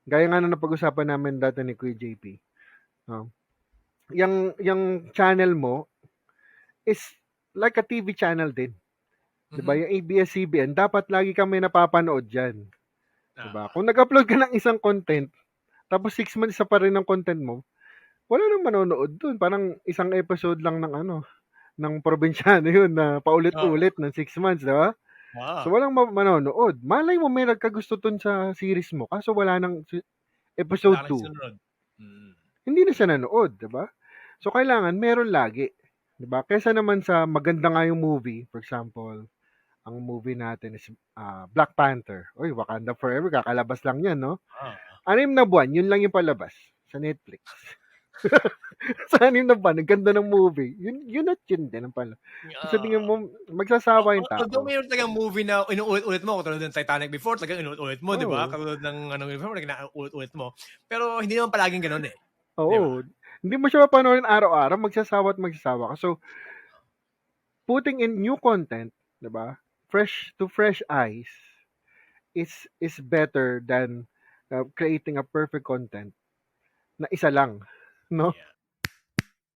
Gaya nga ng napag-usapan namin dati ni Kuya JP, no? Yung channel mo is like a TV channel din. 'Di ba? Mhm. Yung ABS-CBN, dapat lagi kami napapanood diyan. 'Di ba? Tama. Kung nag-upload ka ng isang content, tapos 6 months pa rin ng content mo, wala nang manonood dun. Parang isang episode lang ng ng probinsyano yun na Oo. paulit-ulit ng 6 months, 'di ba? So Oo. walang manonood. Malay mo may nagkagusto dun sa series mo, kaso wala nang Wala episode ka ng 2. sinunod. Mm. Hindi na siya nanood, 'di ba? So kailangan meron lagi, 'di ba? Kaysa naman sa maganda nga yung movie, for example, ang movie natin is Black Panther. Uy, Wakanda Forever, kakalabas lang 'yan, no? Oo. 6 na buwan, yun lang yung palabas sa Netflix. Sa 6 na buwan, ang ganda ng movie. Yun at yun din ang palabas. So, sa tingin Oo. mo, magsasawa yung Although tao. mayroon talagang movie na inuulit-ulit mo, katulad ng Titanic before, talagang inuulit mo, 'di ba? Oo. Katulad ng before, ulit-ulit mo. Pero hindi naman palaging gano'n eh, 'di ba? Oo. Hindi mo siya mapanoorin araw-araw, magsasawa at magsasawa ka. So, putting in new content, 'di ba? Fresh to fresh eyes is better than creating a perfect content na isa lang, no? Yeah.